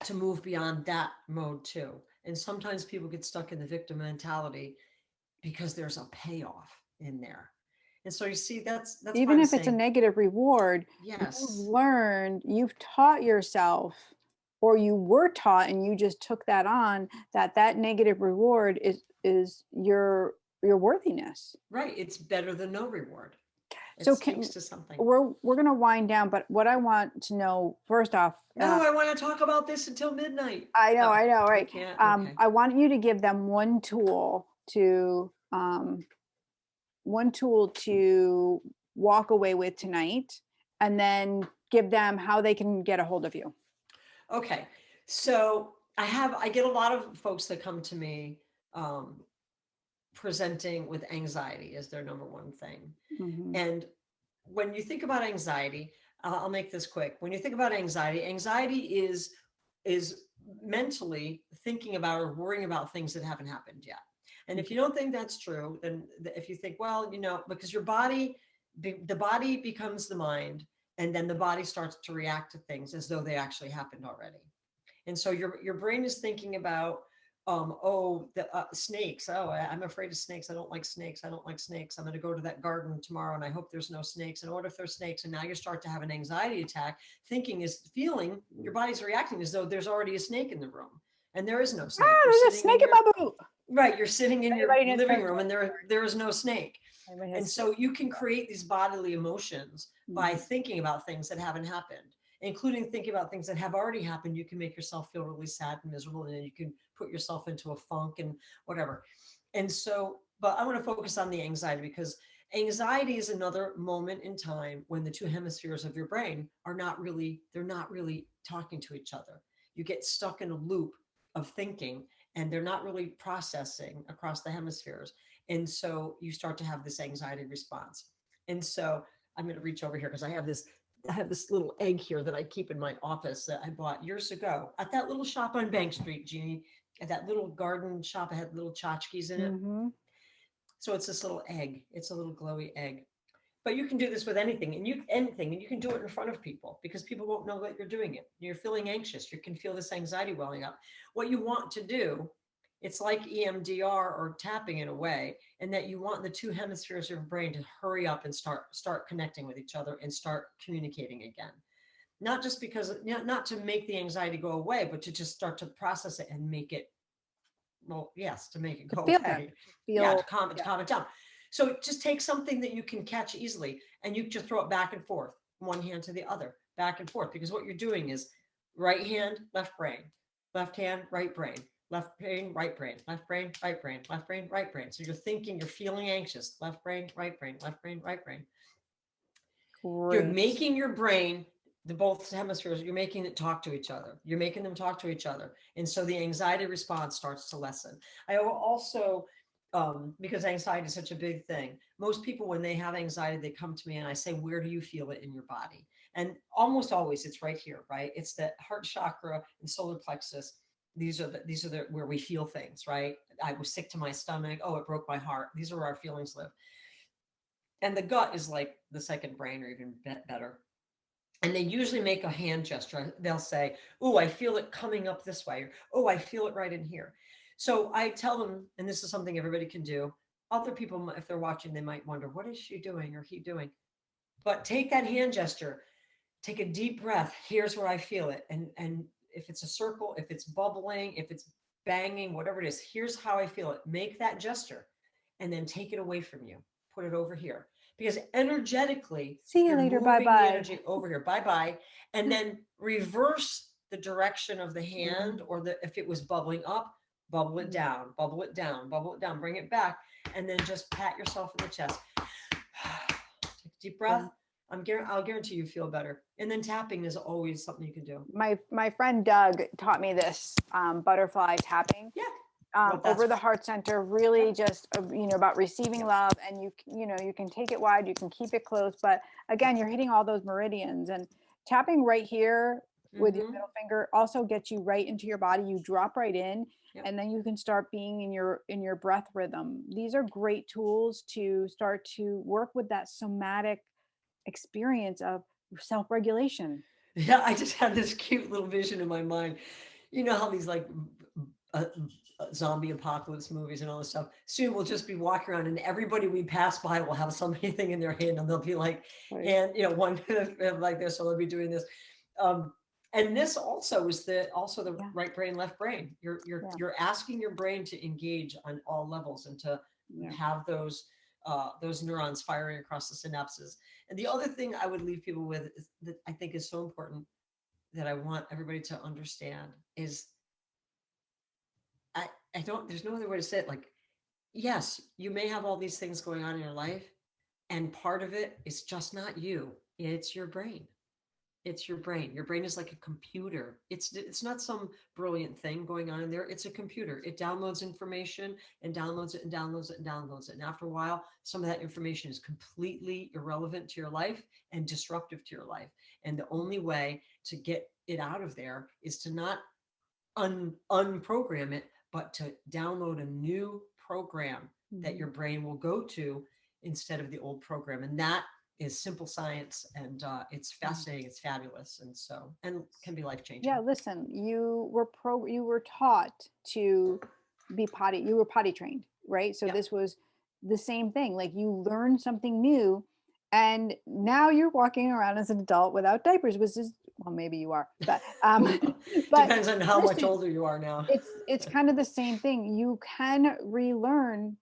to move beyond that mode too. And sometimes people get stuck in the victim mentality because there's a payoff in there. And so you see, that's even if it's a negative reward, yes, you've taught yourself, or you were taught and you just took that on, that negative reward is your worthiness. Right. It's better than no reward. It So speaks to something. We're going to wind down, but what I want to know first off. No, I want to talk about this until midnight. I know, right? Okay. I want you to give them one tool to walk away with tonight, and then give them how they can get a hold of you. Okay. So I get a lot of folks that come to me presenting with anxiety as their number one thing. And when you think about anxiety, I'll make this quick. When you think about anxiety is mentally thinking about or worrying about things that haven't happened yet. And if you don't think that's true, then if you think, well, because your body, the body becomes the mind, and then the body starts to react to things as though they actually happened already. And so your brain is thinking about, the snakes. Oh, I'm afraid of snakes. I don't like snakes. I don't like snakes. I'm going to go to that garden tomorrow and I hope there's no snakes. And what if there's snakes? And now you start to have an anxiety attack. Your body's reacting as though there's already a snake in the room, and there is no snake. There's a snake in my boot. Right. You're sitting in your Everybody living knows room and there is no snake. And so you can create these bodily emotions by thinking about things that haven't happened, including thinking about things that have already happened. You can make yourself feel really sad and miserable, and then you can put yourself into a funk and whatever. And so, but I want to focus on the anxiety, because anxiety is another moment in time when the two hemispheres of your brain they're not really talking to each other. You get stuck in a loop of thinking, and they're not really processing across the hemispheres. And so you start to have this anxiety response. And so I'm going to reach over here because I have this little egg here that I keep in my office that I bought years ago at that little shop on Bank Street, Jeannie, at that little garden shop. I had little tchotchkes in it. So it's this little egg. It's a little glowy egg. But you can do this with anything, and you can do it in front of people, because people won't know that you're doing it. You're feeling anxious. You can feel this anxiety welling up. What you want to do, it's like EMDR or tapping in a way, and that you want the two hemispheres of your brain to hurry up and start connecting with each other and start communicating again. Not just because, not to make the anxiety go away, but to just start to process it and make it, to make it go away. To calm it down. So just take something that you can catch easily, and you just throw it back and forth, one hand to the other, back and forth, because what you're doing is right hand, left brain, left hand, right brain, left brain, right brain, left brain, right brain, left brain, right brain. So you're thinking, you're feeling anxious, left brain, right brain, left brain, right brain. Great. You're making your brain, both hemispheres, you're making it talk to each other. You're making them talk to each other. And so the anxiety response starts to lessen. I also, because anxiety is such a big thing, most people, when they have anxiety, they come to me and I say, where do you feel it in your body? And almost always it's right here, right? It's the heart chakra and solar plexus. These are the where we feel things, right? I was sick to my stomach. Oh, it broke my heart. These are where our feelings live. And the gut is like the second brain, or even better. And they usually make a hand gesture. They'll say, oh, I feel it coming up this way. Or, oh, I feel it right in here. So I tell them, and this is something everybody can do. Other people, if they're watching, they might wonder, what is she doing or he doing? But take that hand gesture, take a deep breath. Here's where I feel it. And if it's a circle, if it's bubbling, if it's banging, whatever it is, here's how I feel it. Make that gesture and then take it away from you. Put it over here. Because energetically, see you later, bye-bye. Energy over here, bye-bye. And then reverse the direction of the hand, or if it was bubbling up, bubble it down, bubble it down, bubble it down, bring it back, and then just pat yourself in the chest. Take a deep breath. I'll guarantee you feel better. And then tapping is always something you can do. My friend Doug taught me this butterfly tapping. Yeah. Over the heart center, really just about receiving love, and you can take it wide, you can keep it close, but again, you're hitting all those meridians, and tapping right here with your middle finger also gets you right into your body. You drop right in, and then you can start being in your breath rhythm. These are great tools to start to work with that somatic experience of self-regulation. Yeah, I just had this cute little vision in my mind. You know how these like zombie apocalypse movies and all this stuff. Soon we'll just be walking around, and everybody we pass by will have something in their hand, and they'll be like, and one like this, so they'll be doing this. And this also is the right brain, left brain. You're asking your brain to engage on all levels and to have those neurons firing across the synapses. And the other thing I would leave people with is that I think is so important, that I want everybody to understand, is there's no other way to say it. Like, yes, you may have all these things going on in your life, and part of it is just not you. It's your brain. It's your brain. Your brain is like a computer. It's not some brilliant thing going on in there. It's a computer. It downloads information and downloads it and downloads it and downloads it. And after a while, some of that information is completely irrelevant to your life and disruptive to your life. And the only way to get it out of there is to not unprogram it, but to download a new program that your brain will go to instead of the old program. And that is simple science, and it's fascinating. It's fabulous. And can be life-changing. Yeah, listen, you were taught to be you were potty trained, right? So this was the same thing. Like, you learned something new, and now you're walking around as an adult without diapers, which is, well, maybe you are, but depends on how much older you are now. It's kind of the same thing. You can relearn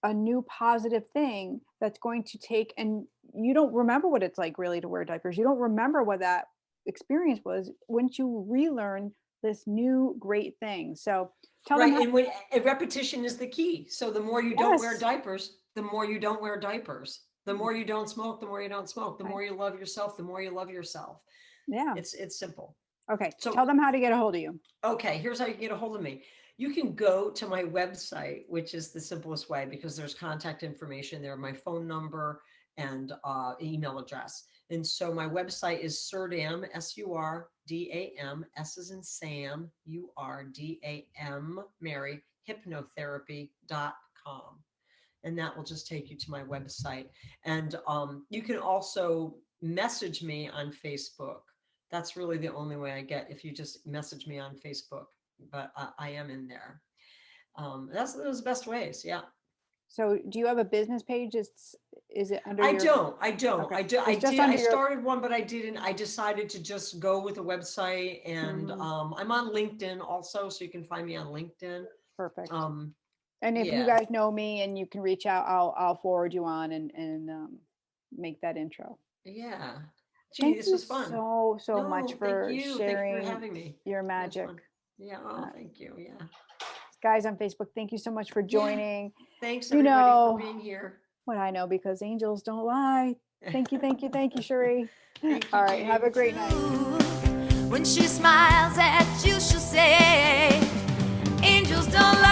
a new positive thing that's going to take, and you don't remember what it's like really to wear diapers. You don't remember what that experience was once you relearn this new great thing. So tell them and repetition is the key. So the more you don't wear diapers, the more you don't wear diapers. The more you don't smoke, the more you don't smoke. The more you love yourself, the more you love yourself. Yeah. It's simple. Okay. So tell them how to get a hold of you. Okay. Here's how you get a hold of me. You can go to my website, which is the simplest way because there's contact information there, my phone number and email address. And so my website is Surdam, Surdam, S as in Sam, Urdam, Mary, hypnotherapy.com. And that will just take you to my website. And you can also message me on Facebook. That's really the only way I get, if you just message me on Facebook. But I am in there. That's those best ways. Yeah. So do you have a business page? Is it under I don't. Okay. I started one, but I didn't. I decided to just go with a website, and I'm on LinkedIn also, so you can find me on LinkedIn. Perfect. And if you guys know me and you can reach out, I'll forward you on and make that intro. Yeah. Gee, this was fun. So much for sharing. Thank you for having me. Your magic. Yeah. Thank you. Yeah. Guys on Facebook, thank you so much for joining. Yeah. Thanks everybody for being here. What I know, because angels don't lie. Thank you, Sheree. All right, have a great night. When she smiles at you, she'll say, angels don't lie.